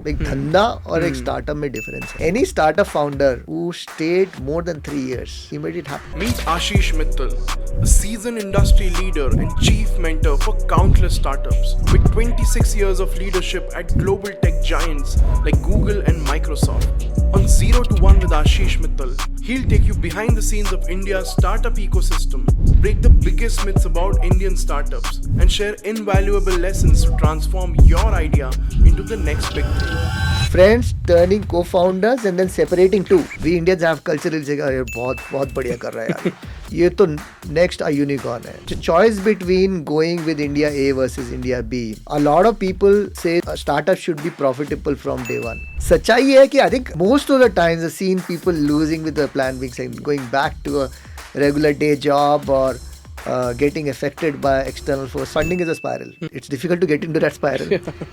एक धंधा और एक स्टार्टअप में डिफरेंस है. Any startup founder who stayed more than 3 years, he made it happen. Meet Ashish Mittal, a seasoned industry leader and chief mentor for countless startups. With 26 years of leadership at global tech giants like Google and Microsoft. On Zero to One with Ashish Mittal, he'll take you behind the scenes of India's startup ecosystem, break the biggest myths about Indian startups, and share invaluable lessons to transform your idea into the next big thing. Friends turning co-founders and then separating two. We Indians have cultural जगह यार बहुत बढ़िया कर रहा है यार. ये तो next a unicorn है. The choice between going with India A versus India B. A lot of people say a startup should be profitable from day one. सच्चाई है कि I think most of the times I've seen people losing with the plan being saying going back to a regular day job or getting affected by external force. Funding is a spiral. It's difficult to get into that spiral.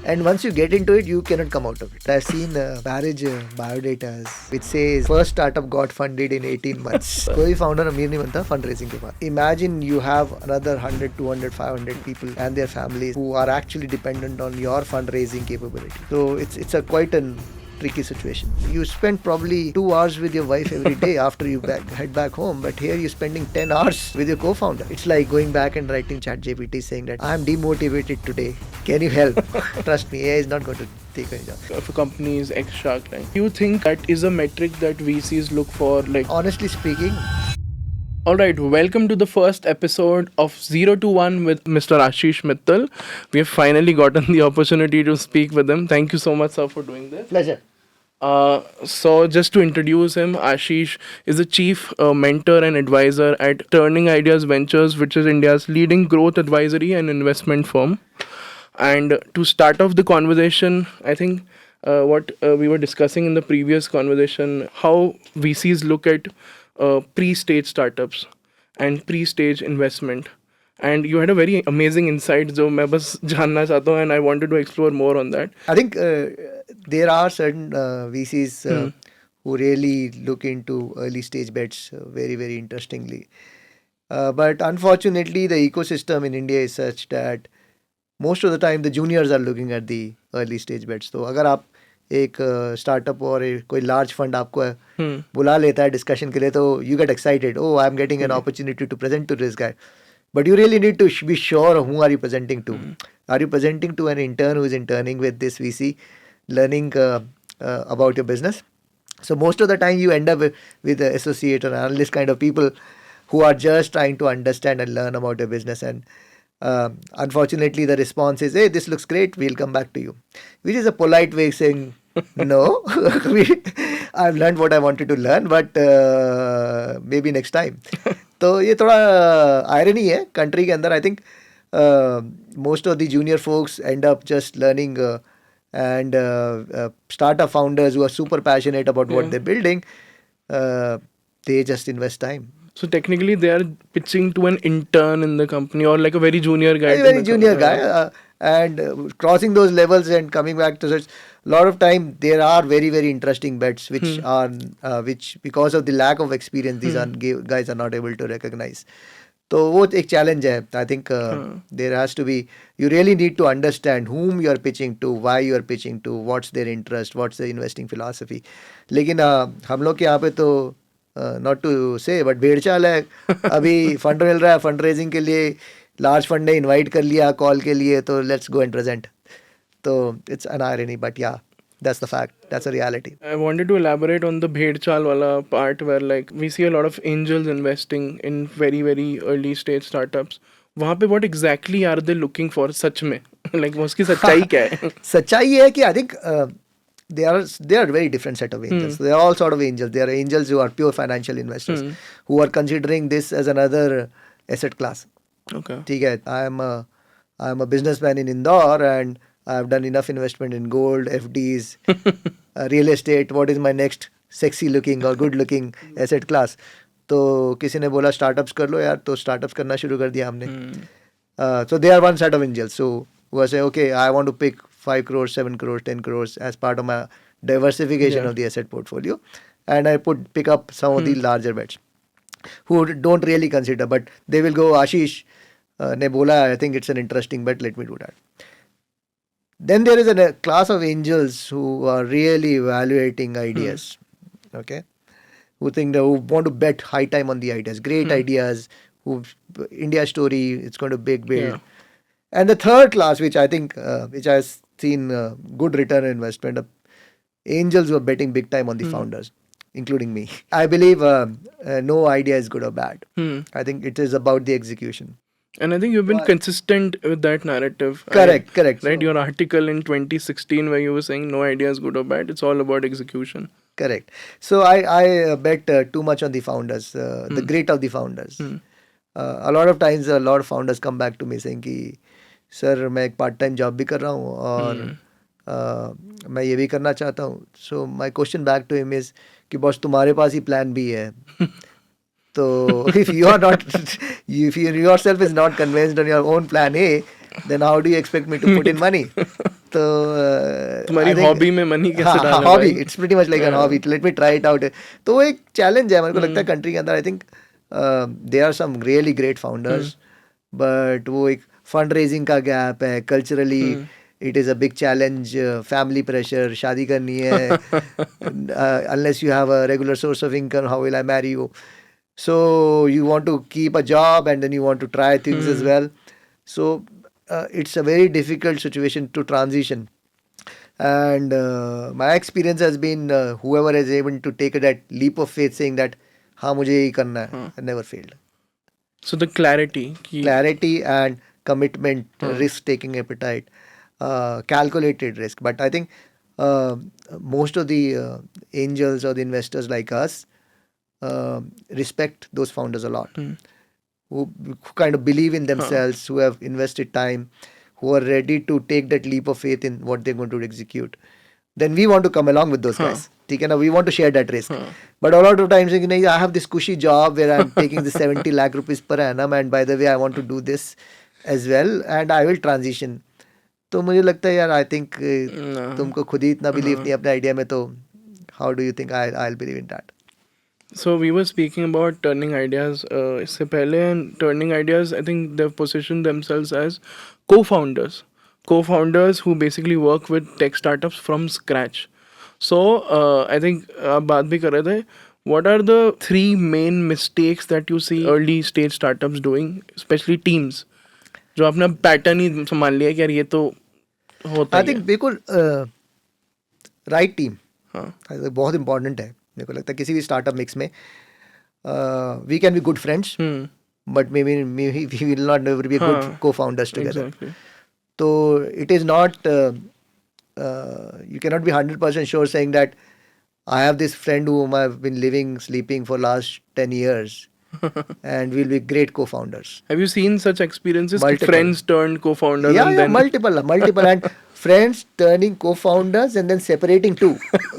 And once you get into it, you cannot come out of it. I've seen marriage biodatas which says first startup got funded in 18 months. कोई founder अमीर नहीं बनता fundraising के बाद. Imagine you have another 100, 200, 500 people and their families who are actually dependent on your fundraising capability. So it's a quite an tricky situation. You spend probably 2 hours with your wife every day after you head back home, but here you're spending 10 hours with your co-founder. It's like going back and writing ChatGPT saying that I'm demotivated today. Can you help? Trust me, AI is not going to take any job. If a company is ex-Shark Tank, do you think that is a metric that VCs look for? Like, honestly speaking, alright, welcome to the first episode of Zero to One with Mr. Ashish Mittal. We have finally gotten the opportunity to speak with him. Thank you so much, sir, for doing this. pleasure. So just to introduce him, Ashish is the chief mentor and advisor at Turning Ideas Ventures, which is India's leading growth advisory and investment firm. And to start off the conversation, I think what we were discussing in the previous conversation, how VCs look at pre-stage startups and pre-stage investment. And you had a very amazing insight जो मैं बस जानना चाहता हूँ, and I wanted to explore more on that. I think there are certain VCs who really look into early stage bets very, very interestingly. But unfortunately, the ecosystem in India is such that most of the time the juniors are looking at the early stage bets. तो अगर आप एक startup और कोई large fund आपको बुला लेता है डिस्कशन के लिए तो you get excited, oh I am getting an opportunity to present to this guy. But you really need to be sure who are you presenting to. Are you presenting to an intern who is interning with this VC, learning about your business? So most of the time you end up with an associate or analyst kind of people who are just trying to understand and learn about your business. And unfortunately the response is, hey, this looks great, we'll come back to you. Which is a polite way of saying, no, I've learned what I wanted to learn, but maybe next time. तो ये थोड़ा irony है country के अंदर. I think most of the junior folks and up just learning and startup founders who are super passionate about what they're building, they just invest time. So technically they are pitching to an intern in the company or like a very junior guy. Very junior guy. And crossing those levels and coming back to such, a lot of time there are very, very interesting bets which are which because of the lack of experience these guys are not able to recognize. तो वो एक challenge है. I think there has to be, you really need to understand whom you are pitching to, why you are pitching to, what's their interest, what's their investing philosophy. लेकिन हम लोग के यहाँ पे तो not to say but भेड़ चाल है. अभी फंड मिल रहा है, फंड रेजिंग के लिए लार्ज फंड ने इनवाइट कर लिया कॉल के लिए, तो लेट्स गो एंड प्रेजेंट. तो इट्स एन आयरनी, बट या that's the fact, that's a reality. I wanted to elaborate on the bhed chal wala part where like we see a lot of angels investing in very, very early stage startups. वहाँ पे what exactly are they looking for सच में? Like उसकी सच्चाई क्या है? सच्चाई ये है कि I think they are very different set of angels. They are all sort of angels. They are angels who are pure financial investors who are considering this as another asset class. Okay. ठीक है, I am a businessman in Indore and I have done enough investment in gold, FDs, real estate. What is my next sexy looking or good looking asset class? तो किसी ने बोला startups कर लो यार, तो startups करना शुरू कर दिया हमने. So they are one set of angels. So who say, okay, I want to pick 5 crores, 7 crores, 10 crores as part of my diversification of the asset portfolio, and I pick up some of the larger bets who don't really consider, but they will go, Ashish ने बोला, I think it's an interesting bet, let me do that. Then there is a class of angels who are really evaluating ideas, okay? Who think who want to bet high time on the ideas, great ideas, who India story, it's going to big build. Yeah. And the third class, which I think, which I've seen good return on investment, angels who are betting big time on the founders, including me. I believe no idea is good or bad. I think it is about the execution. And I think you've been Why? consistent with that narrative. Correct, correct. Read So, your article in 2016 where you were saying no idea is good or bad. It's all about execution. correct. So I bet too much on the founders, the grit of the founders. A lot of times, a lot of founders come back to me saying कि sir मैं एक part time job भी कर रहा हूँ और मैं ये भी करना चाहता हूँ. So my question back to him is कि बॉस तुम्हारे पास ही प्लान भी है. So if you are not, if you yourself is not convinced on your own plan A, then how do you expect me to put in money? तो तुम्हारी I think- hobby में money कैसे हाँ, डालना hobby, भाई? It's pretty much like an hobby, let me try it out. तो वो एक चैलेंज है मेरे को लगता है कंट्री के अंदर. I think there are some really great founders, but वो एक फंड रेजिंग का गैप है. Culturally it is a big challenge. Family pressure, शादी करनी है, unless you have a regular source of income, how will I marry you? So you want to keep a job and then you want to try things as well. So it's a very difficult situation to transition. And my experience has been whoever is able to take that leap of faith saying that हाँ मुझे यही करना है, I never failed. So the clarity. Clarity and commitment, risk taking appetite, calculated risk. But I think most of the angels or the investors like us respect those founders a lot, who kind of believe in themselves, who have invested time, who are ready to take that leap of faith in what they're going to execute. Then we want to come along with those guys. ठीक है ना? We want to share that risk. But a lot of times, I have this cushy job where I'm taking the 70 lakh rupees per annum, and by the way, I want to do this as well, and I will transition. तो मुझे लगता है यार, I think तुमको खुद ही इतना believe नहीं अपने आइडिया में, तो how do you think I'll believe in that? So we were speaking about turning ideas इससे पहले, and turning ideas, I think they've positioned themselves as co-founders. Co-founders who basically work with tech startups from scratch. So I think आप बात भी कर रहे थे. What are the 3 main mistakes that you see early stage startups doing, especially teams, जो आपने pattern ही संभाल लिया कि यार ये तो होता आई ही थिंक है? बिल्कुल राइट टीम हाँ. बहुत इंपॉर्टेंट है. मेरे को लगता है किसी भी स्टार्टअप मिक्स में we can be good friends, but may be we will not never be good हाँ. Co founders together. Exactly. तो it is not, you cannot be 100% sure saying that I have this friend whom I've been living, sleeping for last 10 years and we'll be great co-founders. Have you seen such experiences? कि Multiple. friends turned co-founders Yeah, and yeah, then multiple, and friends turning co-founders and then separating too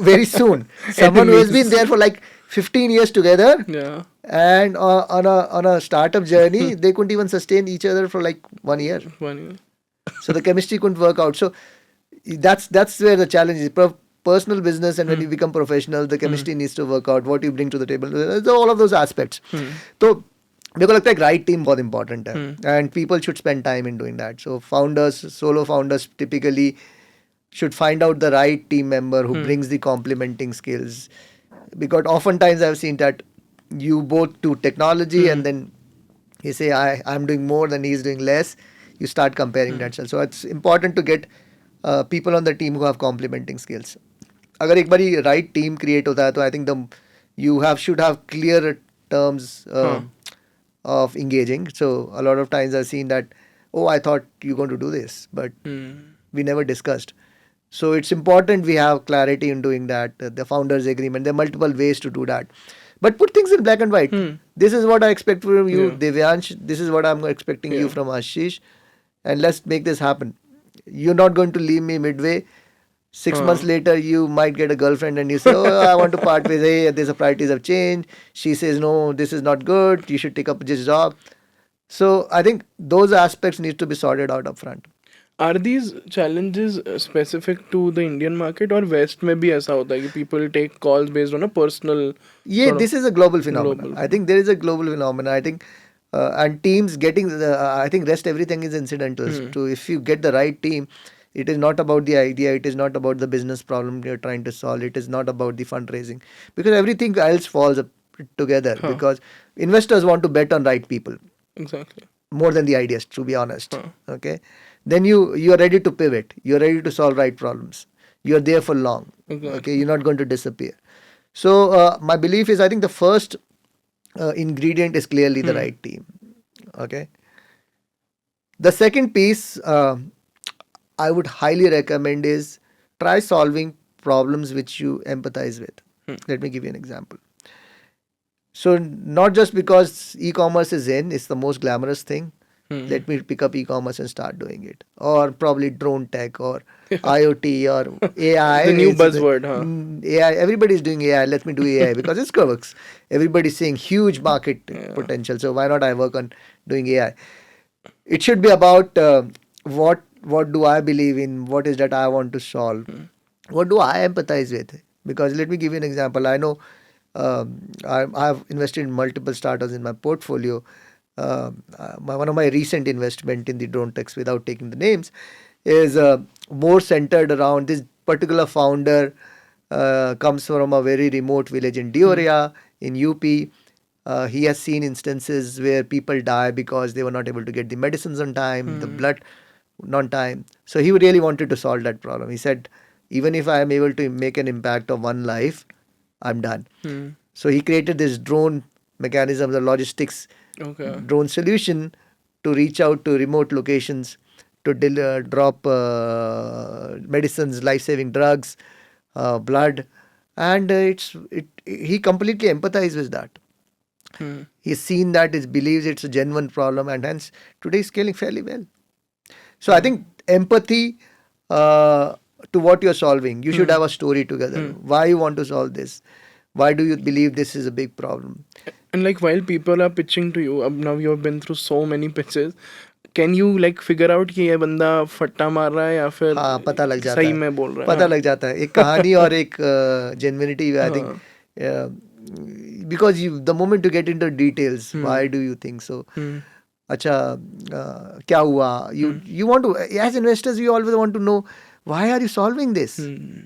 very soon. Someone who has been there for like 15 years together, yeah. and on a startup journey, they couldn't even sustain each other for like 1 year. Funny. So the chemistry couldn't work out. So that's where the challenge is. Personal business, and when you become professional, the chemistry needs to work out. What you bring to the table, all of those aspects. So मेरे को लगता है right team बहुत important है, and people should spend time in doing that. So founders, solo founders typically should find out the right team member who brings the complementing skills, because oftentimes I've seen that you both do technology and then you say I'm doing more than he's doing less. You start comparing that. So it's important to get people on the team who have complementing skills. अगर एक बारी right team create होता है तो I think you should have clear terms of engaging. So a lot of times I've seen that, oh, I thought you're going to do this, but we never discussed. So it's important we have clarity in doing that. The founders agreement. There are multiple ways to do that, but put things in black and white. This is what I expect from you, Divyansh. This is what I'm expecting you from Ashish, and let's make this happen. You're not going to leave me midway. 6 months later, you might get a girlfriend and you say, oh, I want to part ways. Hey, these priorities have changed. She says, no, this is not good. You should take up this job. So I think those aspects need to be sorted out up front. Are these challenges specific to the Indian market, or West में भी ऐसा होता है कि people take calls based on a personal? Yeah, this is a global phenomenon. I think there is a global phenomenon. I think and teams getting, I think rest everything is incidental. So if you get the right team, It is not about the idea. It is not about the business problem you're trying to solve. It is not about the fundraising, because everything else falls together. Huh. Because investors want to bet on right people Exactly. more than the ideas, to be honest. Huh. Okay, then you are ready to pivot. You're ready to solve right problems. You're there for long. Okay, Exactly. you're not going to disappear. So my belief is, I think the first ingredient is clearly the Hmm. right team. Okay. The second piece I would highly recommend is try solving problems which you empathize with. Hmm. Let me give you an example. So not just because e-commerce is in, it's the most glamorous thing. Hmm. Let me pick up e-commerce and start doing it. Or probably drone tech or IoT or AI. The new It's the buzzword, huh? AI. Everybody's doing AI. Let me do AI because it's works. Everybody's saying huge market Yeah. potential. So why not I work on doing AI? It should be about what do I believe in? What is that I want to solve? Hmm. What do I empathize with? Because let me give you an example. I know I've invested in multiple startups in my portfolio. One of my recent investment in the drone techs, without taking the names, is more centered around this particular founder. Comes from a very remote village in Hmm. Dioria in UP. He has seen instances where people die because they were not able to get the medicines on time, the Hmm. blood on time. So he really wanted to solve that problem. He said, even if I am able to make an impact of one life, I'm done. Hmm. So he created this drone mechanism, the logistics Okay. drone solution to reach out to remote locations to drop medicines, life-saving drugs, blood, and he completely empathizes with that. Hmm. He's seen that, he believes it's a genuine problem, and hence today is scaling fairly well. So I Hmm. think empathy uh, to what you're solving. You should Hmm. have a story together. Hmm. Why you want to solve this? Why do you believe this is a big problem? And like while people are pitching to you, now you have been through so many pitches, can you like figure out कि ये बंदा फट्टा मार रहा है या फिर हाँ, पता लग जाता सही है। में बोल रहा है? पता लग जाता है। एक कहानी और एक जेन्युइनिटी, आई थिंक, हाँ. because the moment you get into details, Hmm. why do you think so? Hmm. अच्छा, क्या हुआ? Hmm. You want to, as investors, you always want to know why are you solving this? Hmm.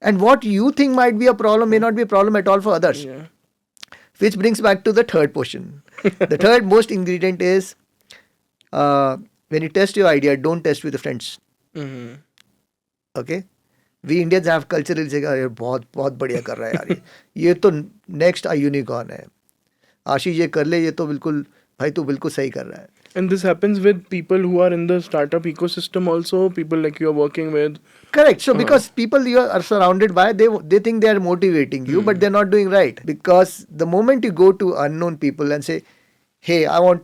And what you think might be a problem may Huh. not be a problem at all for others. Yeah. Which brings back to the third portion. The third most ingredient is when you test your idea, don't test with the friends. Hmm. Okay? We Indians have cultural जगह, यार बहुत बहुत बढ़िया कर रहा है यार, ये तो नेक्स्ट यूनिकॉर्न है, आशीष ये कर ले, ये तो बिल्कुल भाई तू बिल्कुल सही कर रहा है. And this happens with people who are in the startup ecosystem also, people like you are working with. Correct. So Uh, because people you are surrounded by, they think they are motivating you, but hmm. they're not doing right. Because the moment you go to unknown people and say, hey, I want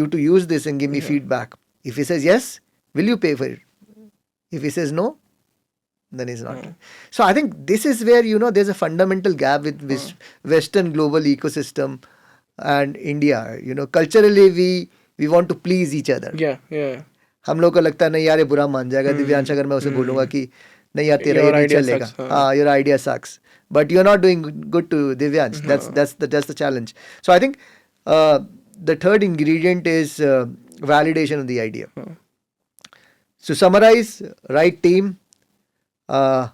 you to use this and give me Yeah. feedback. If he says yes, will you pay for it? If he says no, then he's not. Huh. So I think this is where, there's a fundamental gap with Huh. Western global ecosystem and India. Culturally we want to please each other. Yeah. Yeah. हम लोग को लगता है नहीं यार ये बुरा मान जाएगा Hmm. दिव्यांश अगर मैं उसे बोलूंगा Hmm. कि नहीं यार तेरा ये Your नहीं idea चलेगा. sucks. Huh. हाँ, your idea sucks, but you're not doing good to Divyansh. that's Huh. that's the that's the challenge. So I think uh, the third ingredient is validation of the idea. Huh. So summarize: right team, uh,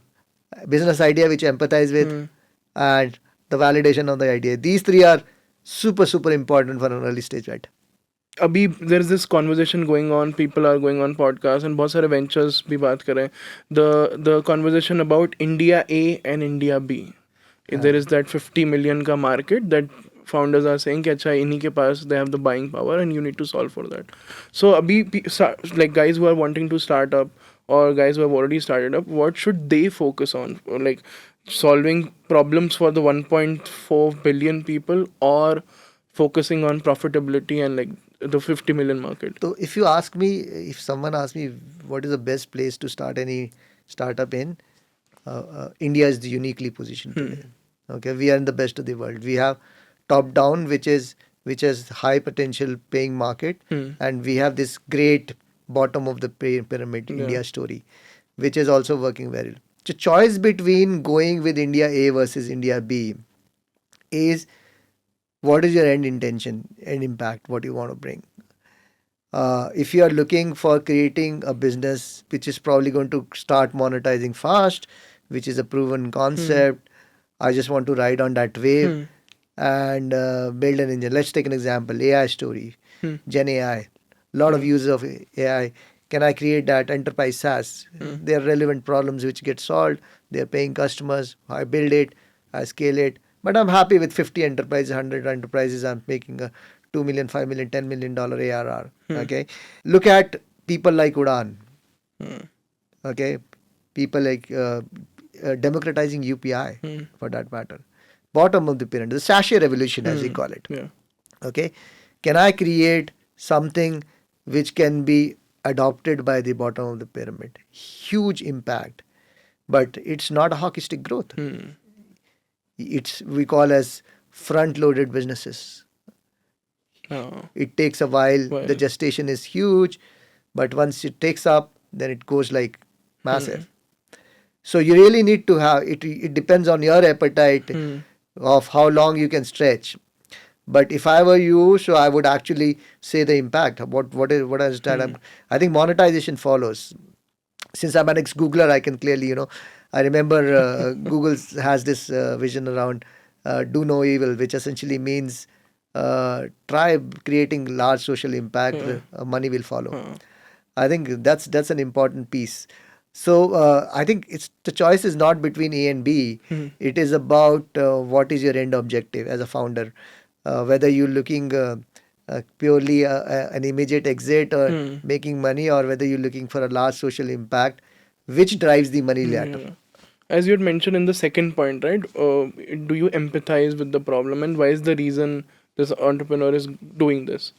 business idea which you empathize with, Hmm. and the validation of the idea. These three are super super important for an early stage bet. अभी there is this conversation going on, people are going on podcasts and बहुत सारे ventures भी बात कर रहे हैं. The conversation about India A and India B. There is that 50 million का market that founders are saying कि अच्छा इन्हीं के पास they have the buying power and you need to solve for that. So अभी like guys who are wanting to start up or guys who have already started up, what should they focus on? Or like solving problems for the 1.4 billion people or focusing on profitability and like the 50 million market? So if someone asks me what is the best place to start any startup in, India is uniquely positioned Hmm. today. Okay, we are in the best of the world. We have top down, which is high potential paying market, Hmm. and we have this great bottom of the pyramid Yeah. India story, which is also working very well. So choice between going with India A versus India B is what is your end intention and impact, what you want to bring. If you are looking for creating a business which is probably going to start monetizing fast, which is a proven concept, I just want to ride on that wave and build an engine. Let's take an example: AI story, Gen AI. Lot of users of AI. Can I create that enterprise SaaS? There are relevant problems which get solved. They're paying customers. I build it, I scale it. But I'm happy with 50 enterprises, 100 enterprises. I'm making a 2 million, 5 million, $10 million ARR. Okay. Look at people like Udan. Okay. People like democratizing UPI for that matter. Bottom of the pyramid, the sachet revolution as we call it. Yeah. Okay. Can I create something which can be adopted by the bottom of the pyramid? Huge impact. But it's not a hockey stick growth. It's we call as front loaded businesses. Oh. It takes a while. Well. The gestation is huge, but once it takes up, then it goes like massive. So you really need to have it. It depends on your appetite of how long you can stretch. But if I were you, so I would actually say the impact. What is that? I think monetization follows. Since I'm an ex-Googler, I can clearly, I remember Google has this vision around do no evil, which essentially means try creating large social impact, money will follow. I think that's an important piece. So I think it's the choice is not between A and B. It is about what is your end objective as a founder, whether you're looking purely an immediate exit or making money, or whether you're looking for a large social impact, which drives the money later. Yeah. As you had mentioned in the second point, right? Do you empathize with the problem, and why is the reason this entrepreneur is doing this?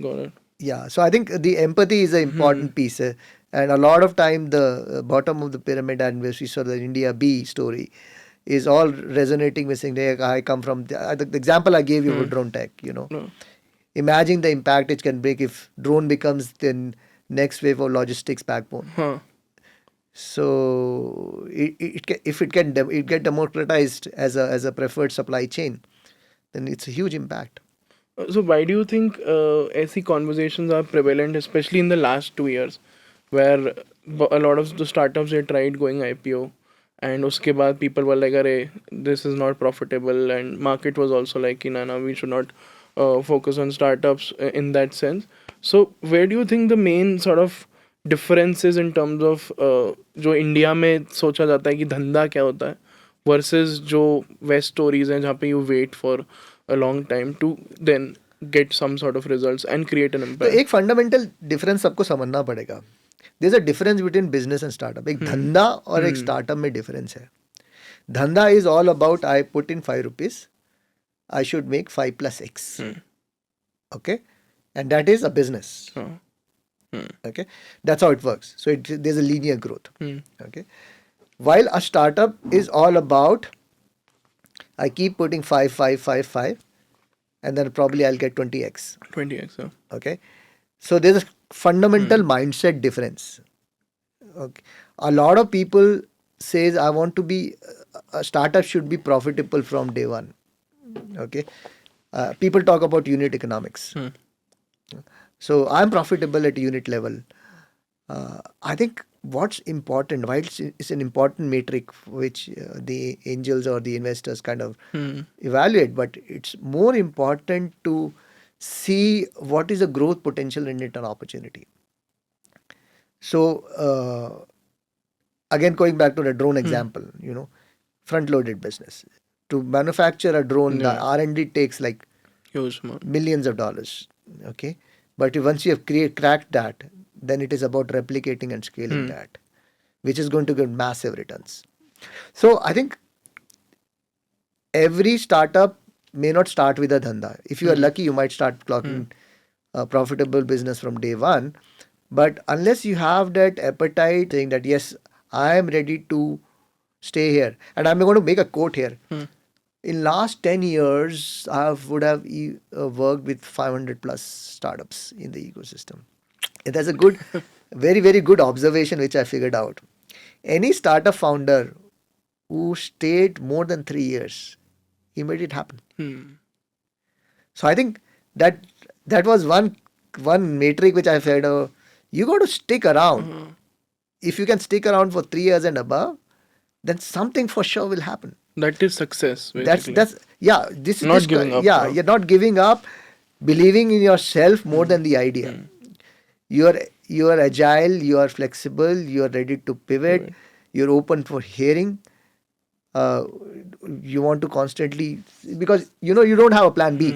Got it. Yeah, so I think the empathy is an important piece, and a lot of time the bottom of the pyramid, and we saw the India B story, is all resonating with saying, hey, I come from the example I gave you for drone tech. No. Imagine the impact it can make if drone becomes the next wave of logistics backbone. So if it can it get democratized as a preferred supply chain, then it's a huge impact. So why do you think ऐसी conversations are prevalent, especially in the last 2 years, where a lot of the startups they tried going IPO, and उसके बाद people were like, अरे this is not profitable, and market was also like, कि ना we should not focus on startups in that sense. So where do you think the main sort of differences in terms of जो India में सोचा जाता है कि धंधा क्या होता है versus जो वेस्ट स्टोरीज हैं जहाँ पे you wait for a long time to then get some sort of results and create an तो impact. एक फंडामेंटल डिफरेंस सबको समझना पड़ेगा. There is a difference between business and startup. एक धंधा और एक स्टार्टअप में डिफरेंस है. धंधा is all about I put in ₹5, I should make 5 plus X. Okay, and that is a business. Okay, that's how it works. So there's a linear growth. Okay, while a startup is all about I keep putting 5, 5, 5, 5, and then probably I'll get 20X. 20x. Okay, so there's a fundamental mindset difference. Okay, a lot of people says I want to be a startup should be profitable from day one. Okay, people talk about unit economics. So I'm profitable at unit level. I think what's important, while it's an important metric which the angels or the investors kind of evaluate, but it's more important to see what is the growth potential and return opportunity. So again, going back to the drone example, front-loaded business. To manufacture a drone, the R&D takes like Huge amount. millions of dollars. Okay, but once you have cracked that, then it is about replicating and scaling that, which is going to give massive returns. So I think every startup may not start with a dhanda. If you are lucky, you might start clocking a profitable business from day one. But unless you have that appetite, saying that yes, I am ready to stay here, and I'm going to make a quote here. In last 10 years, I would have worked with 500 plus startups in the ecosystem. And that's a good, very, very good observation which I figured out. Any startup founder who stayed more than 3 years, he made it happen. So I think that was one one metric which I said, you got to stick around. If you can stick around for 3 years and above, then something for sure will happen. That is success, basically. That's yeah. This is Not this giving up, yeah. huh? You're not giving up, believing in yourself more than the idea. You are agile. You are flexible. You are ready to pivot. Pivot. You're open for hearing. Uh, you want to constantly, because you know you don't have a plan B.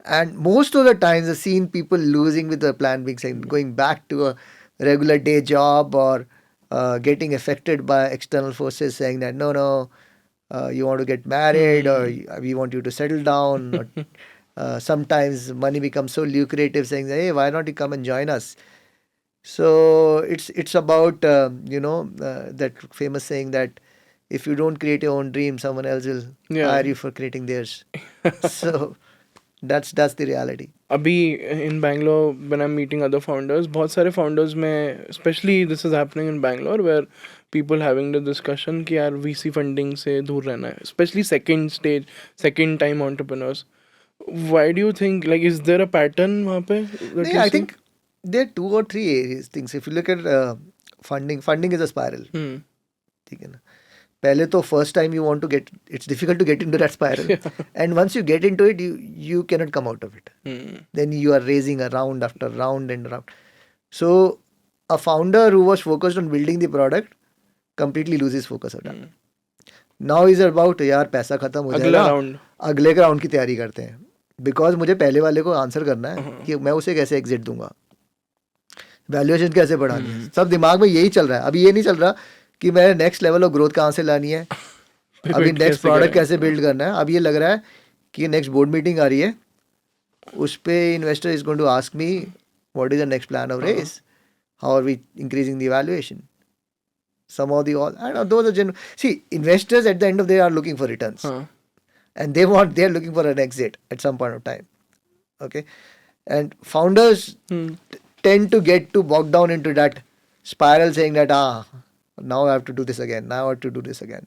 And most of the times, I've seen people losing with the plan B, saying going back to a regular day job, or getting affected by external forces, saying that no, you want to get married, or we want you to settle down. Or, sometimes money becomes so lucrative, saying, hey, why not you come and join us? So it's about that famous saying that if you don't create your own dream, someone else will hire you for creating theirs. So that's the reality. Abhi in Bangalore, when I'm meeting other founders, बहुत सारे founders में, especially this is happening in Bangalore, where people having the discussion कि यार VC funding से दूर रहना है, especially second time entrepreneurs. Why do you think, like, is there a pattern वहाँ पे that Yeah, you I see? think there are 2 or 3 areas things. If you look at funding is a spiral. ठीक है ना? पहले तो first time you want to get, it's difficult to get into that spiral. And once you get into it, you cannot come out of it. Then you are raising a round after round and round. So a founder who was focused on building the product completely loses focus of that. Now is about यार पैसा खत्म हो अगला जाएगा, round. अगले के round की तैयारी करते हैं. बिकॉज मुझे पहले वाले को आंसर करना है कि मैं उसे कैसे एग्जिट दूंगा, वैल्यूएशन कैसे बढ़ानी है. सब दिमाग में यही चल रहा है. अभी ये नहीं चल रहा कि मैं नेक्स्ट लेवल ऑफ ग्रोथ कहाँ से लानी है, अभी नेक्स्ट प्रोडक्ट कैसे बिल्ड करना है. अब ये लग रहा है कि नेक्स्ट बोर्ड मीटिंग आ रही है, उस पे investor is going to ask me what is the next plan of race, how are we increasing the valuation. Some of the all, I know those are see, investors at the end of the day are looking for returns. And they're looking for an exit at some point of time. Okay. And founders tend to get to bog down into that spiral, saying that now I have to do this again, now I have to do this again.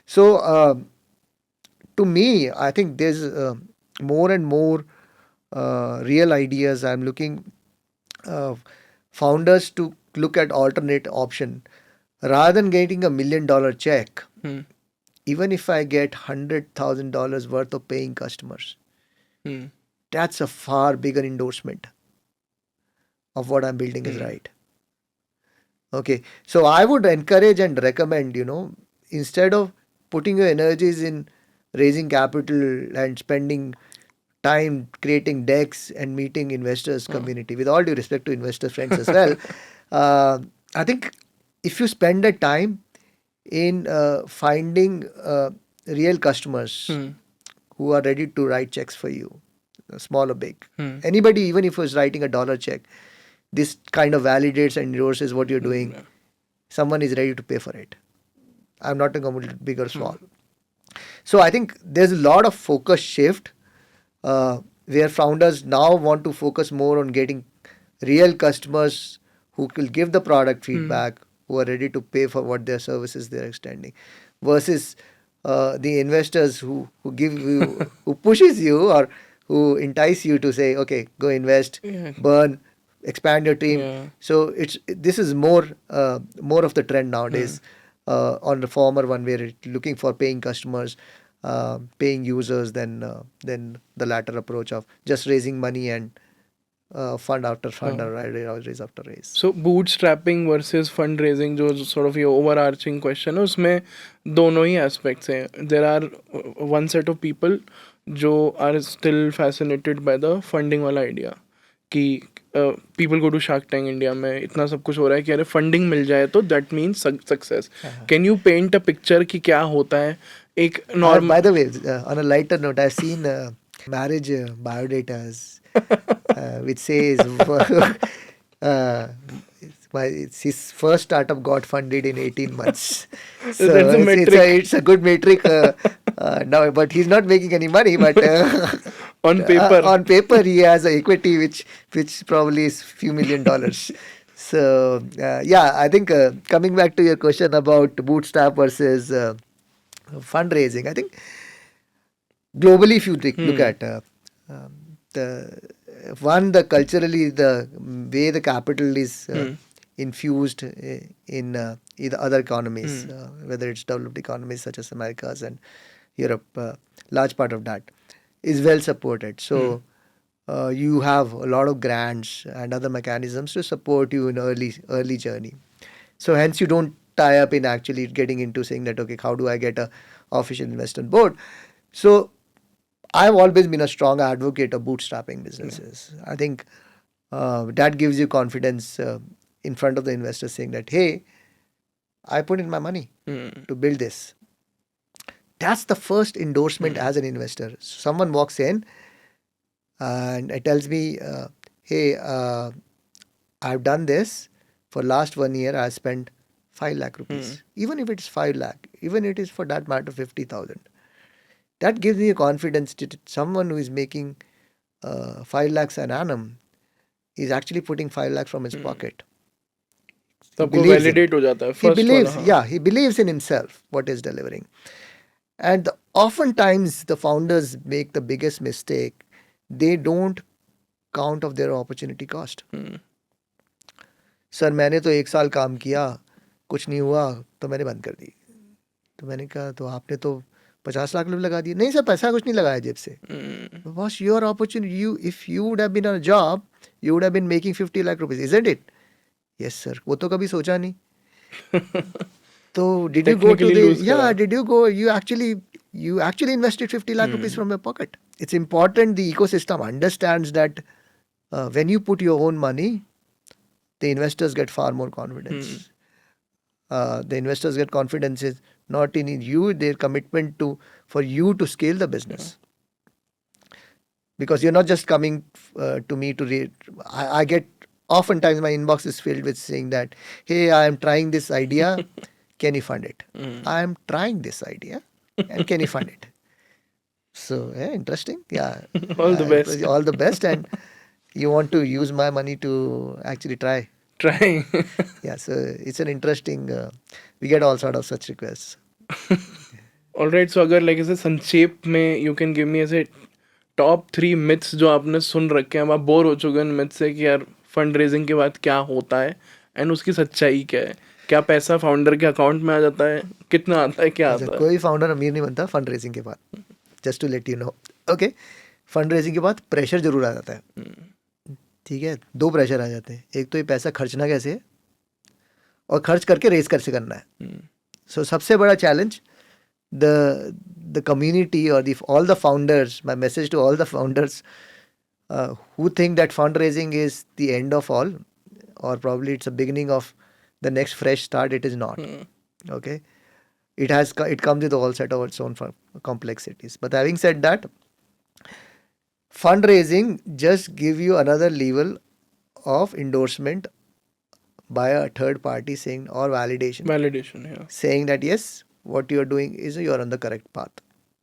So to me, I think there's more and more real ideas. I'm looking founders to look at alternate option rather than getting $1 million check. Even if I get $100,000 worth of paying customers, that's a far bigger endorsement of what I'm building is right. Okay, so I would encourage and recommend, instead of putting your energies in raising capital and spending time creating decks and meeting investors community, with all due respect to investor friends as well, I think if you spend the time in finding real customers who are ready to write checks for you, small or big. Anybody, even if who's writing $1 check, this kind of validates and endorses what you're doing. Someone is ready to pay for it. I'm not talking about big or small. So I think there's a lot of focus shift where founders now want to focus more on getting real customers who will give the product feedback, who are ready to pay for what their services they're extending, versus the investors who give you, who pushes you or who entice you to say, okay, go invest, burn, expand your team. So this is more of the trend nowadays on the former one, where it's looking for paying customers, paying users, than the latter approach of just raising money and fund after fund or raise after raise. So bootstrapping versus fundraising, जो sort of ये overarching question है, उसमें दोनों ही aspects हैं. There are one set of people जो are still fascinated by the funding वाला idea कि people go to Shark Tank India में इतना सब कुछ हो रहा है कि अरे funding मिल जाए तो that means success. Can you paint a picture कि क्या होता है एक normal? By the way, on a lighter note, I've seen marriage biodatas which says it's his first startup got funded in 18 months. So That's a metric. It's a good metric now, but he's not making any money. But on paper, he has an equity which probably is few $1 million. So I think coming back to your question about bootstrap versus fundraising, I think globally, if you look at the one, the culturally, the way the capital is infused in either other economies, whether it's developed economies such as Americas and Europe, large part of that is well supported. So you have a lot of grants and other mechanisms to support you in early journey. So hence you don't tie up in actually getting into saying that, okay, how do I get a official investment board? So I've always been a strong advocate of bootstrapping businesses. I think that gives you confidence in front of the investor, saying that, hey, I put in my money to build this. That's the first endorsement as an investor. Someone walks in and it tells me, hey, I've done this for last 1 year. I spent 5 lakh rupees. Even if it's 5 lakh, even if it is for that matter 50,000. That gives me a confidence that someone who is making 5 lakhs an annum is actually putting 5 lakhs from his pocket. सबको validate हो जाता है He first believes, वाला, हाँ. yeah, he believes in himself, what he's delivering. And oftentimes the founders make the biggest mistake. They don't count of their opportunity cost. Sir मैंने तो 1 साल काम किया, कुछ नहीं हुआ तो मैंने बंद कर दी. तो मैंने कहा तो आपने तो 50 लाख रुपए लगा दिए. नहीं सर, पैसा कुछ नहीं लगाया जेब से. Was your opportunity? If you would have been on a job, you would have been making 50 lakh rupees, isn't it? Yes sir. वो तो कभी सोचा नहीं. So did you go to the, yeah, did you go, you actually invested 50 lakh rupees from your pocket. It's important the ecosystem understands that when you put your own money, the investors get far more confidence. The investors get confidence is not in you, their commitment for you to scale the business. Because you're not just coming to me to read. I get, oftentimes my inbox is filled with saying that, hey, I am trying this idea. Can you fund it? I am trying this idea. And can you fund it? So, yeah, interesting. Yeah. All the best. All the best. And you want to use my money to actually try. Yeah, so it's an interesting, we get all sort of such requests. Alright, so अगर like ऐसे संक्षेप में you can give me ऐसे top 3 myths जो आपने सुन रखे हैं, आप बोर हो चुके हैं myths से कि यार फंड रेजिंग के बाद क्या होता है एंड उसकी सच्चाई क्या है. क्या पैसा फाउंडर के अकाउंट में आ जाता है, कितना आता है, क्या आता है? कोई फाउंडर अमीर नहीं बनता फंड रेजिंग के बाद. Just to let you know. Okay, fund raising के बाद प्रेशर जरूर आ जाता है. ठीक है, 2 प्रेशर आ जाते हैं. एक तो ये पैसा खर्चना कैसे है और खर्च करके रेज कैसे करना है. सो सबसे बड़ा challenge the community or all the founders, my message to all the founders who think that fundraising is the end of all, or probably it's a beginning of the next fresh start. It is not. Okay, it comes with all set of its own complexities. But having said that, fundraising just give you another level of endorsement by a third party saying, or validation, yeah, saying that yes, what you're doing is you're on the correct path.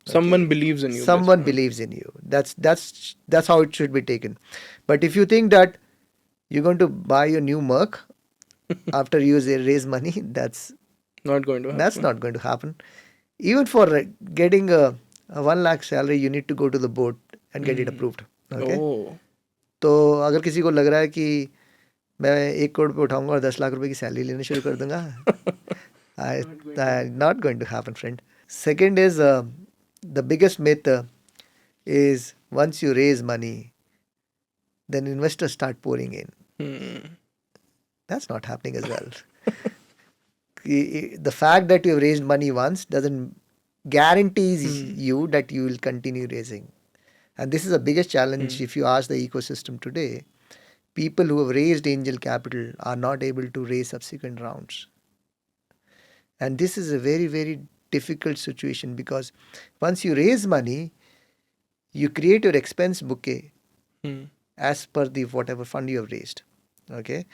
Someone believes in you. Someone believes in you. That's how it should be taken. But if you think that you're going to buy your new Merc after you raise money, that's not going to happen. That's not going to happen. Even for getting a 1 lakh salary, you need to go to the board and get it approved. Okay? तो अगर किसी को लग रहा है कि मैं 1 करोड़ पे उठाऊंगा और 10 लाख रुपए की सैलरी लेना शुरू कर दूंगा, not going to happen, friend. Second is the biggest myth is once you raise money, then investors start pouring in. That's not happening as well. The fact that you have raised money once doesn't guarantees you that you will continue raising. And this is the biggest challenge if you ask the ecosystem today. People who have raised angel capital are not able to raise subsequent rounds. And this is a very, very difficult situation because once you raise money, you create your expense bouquet as per the whatever fund you have raised. Okay.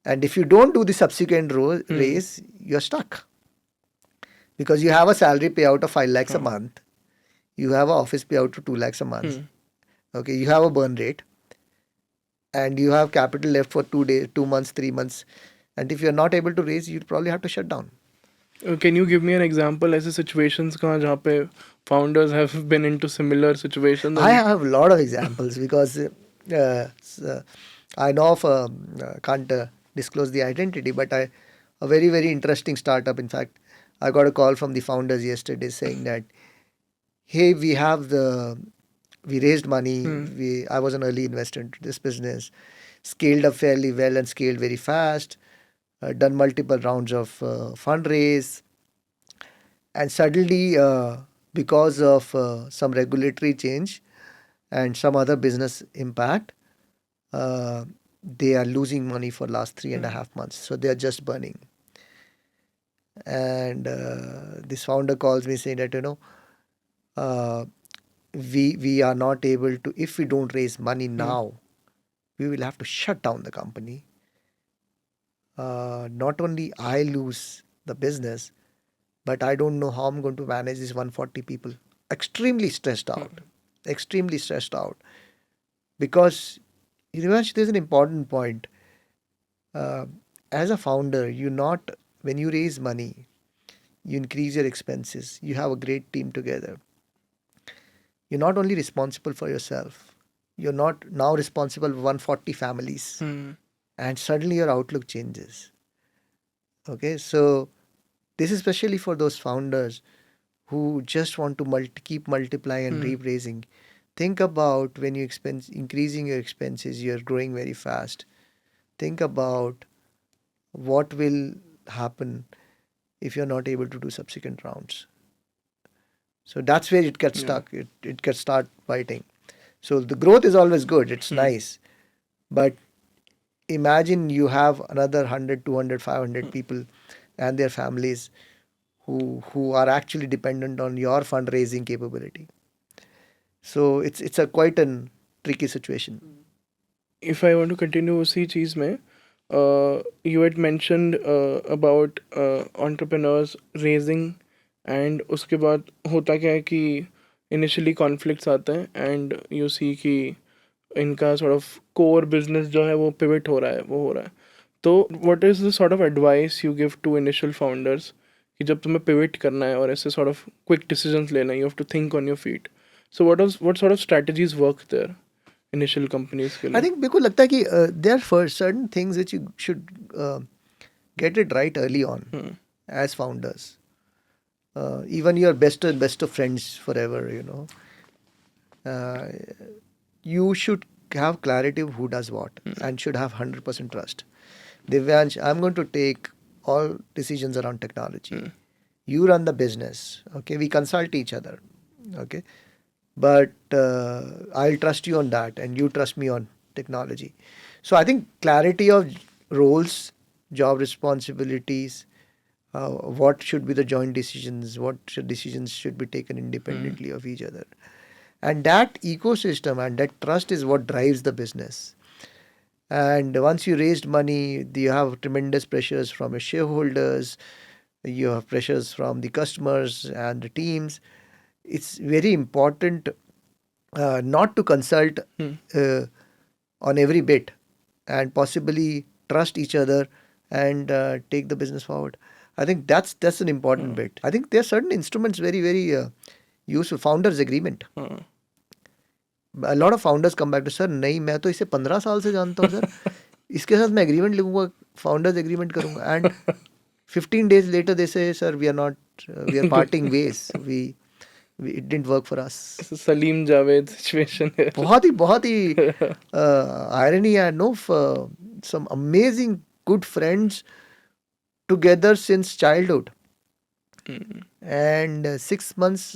And if you don't do the subsequent raise, you're stuck. Because you have a salary payout of 5 lakhs a month. You have an office payout of 2 lakhs a month. Okay. You have a burn rate. And you have capital left for 2 days, 2 months, 3 months. And if you're not able to raise, you'd probably have to shut down. Can you give me an example ऐसे situations कहाँ जहाँ पे founders have been into similar situations? I have a lot of examples because I know of can't disclose the identity, but a very very interesting startup. In fact, I got a call from the founders yesterday saying that, hey, we raised money. Hmm. I was an early investor into this business, scaled up fairly well and scaled very fast. Done multiple rounds of fundraise, and suddenly, because of some regulatory change and some other business impact, uh, they are losing money for last 3.5 months. So they are just burning. And this founder calls me saying that, uh, we are not able to, if we don't raise money Hmm. now, we will have to shut down the company. Not only I lose the business, but I don't know how I'm going to manage these 140 people. Extremely stressed out. Extremely stressed out. Because, there's an important point. Uh, as a founder, when you raise money, you increase your expenses, you have a great team together. You're not only responsible for yourself, you're not now responsible for 140 families. Hmm. And suddenly your outlook changes. Okay, so this is especially for those founders who just want to keep multiplying and Hmm. reappraising. Think about when you increasing your expenses, you're growing very fast. Think about what will happen if you're not able to do subsequent rounds. So that's where it gets Yeah. stuck. It gets start biting. So the growth is always good. It's Hmm. nice. But imagine you have another 100, 200, 500 people and their families who are actually dependent on your fundraising capability. So it's a quite a tricky situation. If I want to continue उसी चीज़ में, you had mentioned about entrepreneurs raising, and उसके बाद होता क्या है कि initially conflicts आते हैं and you see कि इनका sort of core business जो है वो pivot हो रहा है, वो हो रहा है. तो what is the sort of advice you give to initial founders कि जब तुम्हें pivot करना है और ऐसे sort of quick decisions लेना है, you have to think on your feet. So what sort of strategies work there initial companies के I लिए? think मेरे को लगता है कि there are for certain things which you should get it right early on Hmm. as founders. Even your best of friends forever, uh, you should have clarity of who does what and should have 100% trust. Divyansh, I'm going to take all decisions around technology. You run the business. Okay, we consult each other. Okay, but I'll trust you on that, and you trust me on technology. So I think clarity of roles, job responsibilities, what should be the joint decisions, decisions should be taken independently of each other, and that ecosystem and that trust is what drives the business. And once you raised money, you have tremendous pressures from your shareholders, you have pressures from the customers and the teams. It's very important not to consult Hmm. uh, on every bit, and possibly trust each other and take the business forward. I think that's an important bit. I think there are certain instruments very very useful. Founders agreement. A lot of founders come back to, sir नहीं, मैं तो इसे 15 साल से जानता हूँ sir, इसके साथ मैं एग्रीमेंट लिखूंगा, फाउंडर्स एग्रीमेंट करूंगा, and 15 days later they say, sir, we are not, we are parting ways, we it didn't work for us. Salim Javed situation है. बहुत ही irony. I know some amazing good friends together since childhood, and 6 months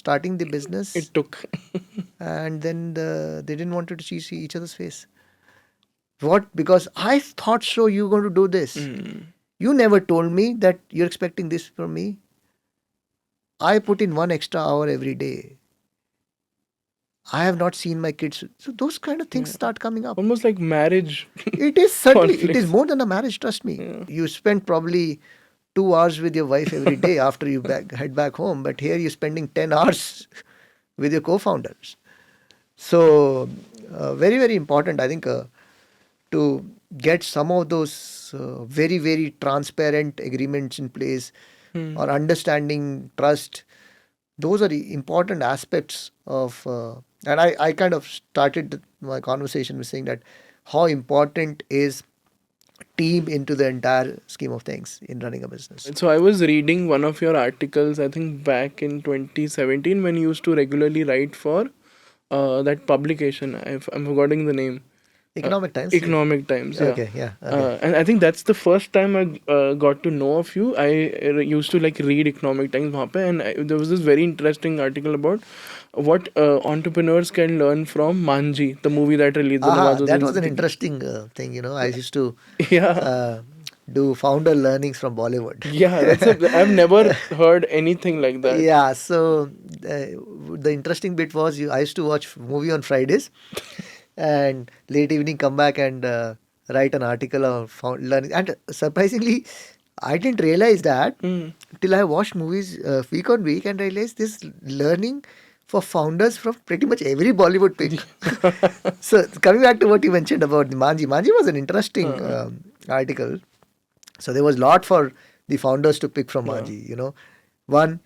starting the business, It took. and then they didn't want to see each other's face. What? Because I thought so you were going to do this. You never told me that you're expecting this from me. I put in 1 extra hour every day. I have not seen my kids. So those kind of things Yeah. start coming up. Almost like marriage It is certainly, it is conflicts. more than a marriage, trust me. Yeah. You spend probably 2 hours with your wife every day after you head back home, but here you're spending 10 hours with your co-founders. So, very, very important, I think, to get some of those very, very transparent agreements in place, or understanding, trust. Those are the important aspects of And I kind of started my conversation with saying that how important is team into the entire scheme of things in running a business. So I was reading one of your articles, I think back in 2017, when you used to regularly write for that publication. I'm forgetting the name. Uh, Economic times. Economic Times, yeah. Okay, yeah, okay. And I think that's the first time I got to know of you. I used to like read Economic Times वहाँ पे, and there was this very interesting article about what entrepreneurs can learn from Manji, the movie that released, the Aha, that Nawazuddin was an Siddiqui. interesting thing. I used to Yeah, uh, do founder learnings from Bollywood. yeah. I've never heard anything like that. Yeah, so the interesting bit was I used to watch movie on Fridays and late evening come back and write an article on learning. And surprisingly, I didn't realize that Hmm. till I watched movies week on week and realized this learning for founders from pretty much every Bollywood pick. So coming back to what you mentioned about the Manji was an interesting article. So there was a lot for the founders to pick from Yeah. Manji. One,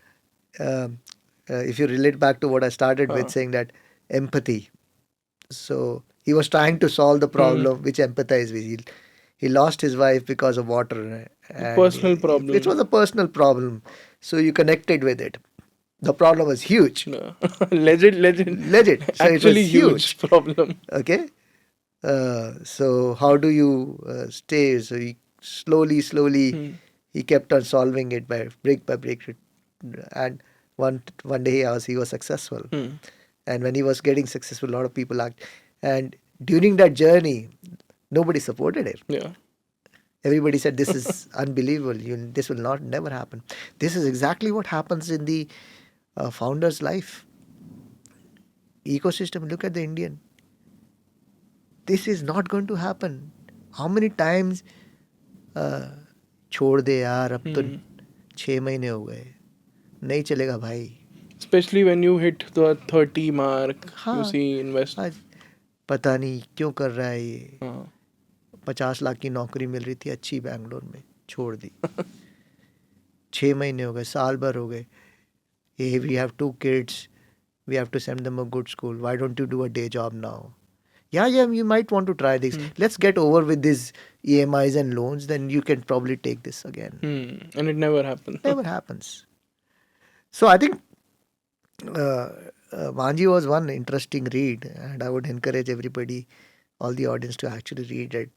um, if you relate back to what I started with, Uh, saying that empathy. So he was trying to solve the hmm. problem which empathize with. He lost his wife because of water, and Personal it problem. was a personal problem. So you connected with it. The problem was huge, No. Legend. legit. So it was Actually, huge huge. problem. Okay. So how do you stay? So he slowly, Hmm. he kept on solving it by brick, and one day he was successful. Hmm. And when he was getting successful, a lot of people asked. And during that journey, nobody supported him. Yeah. Everybody said, "This is unbelievable. This will not never happen." This is exactly what happens in the founder's life ecosystem. Look at the Indian. This is not going to happen. How many times छोड़ दे यार अब तो Hmm. 6 महीने हो गए नहीं चलेगा भाई Especially when you hit the 30 mark, you हाँ see invest. आज पता नहीं क्यों कर रहा है ये Uh, 50 लाख की नौकरी मिल रही थी अच्छी बैंगलोर में छोड़ दी 6 महीने हो गए साल भर हो गए hey we have 2 kids we have to send them a good school why don't you do a day job now yeah you might want to try this let's get over with these EMIs and loans then you can probably take this again And it never happened. never happens so I think Manji was one interesting read and I would encourage everybody all the audience to actually read it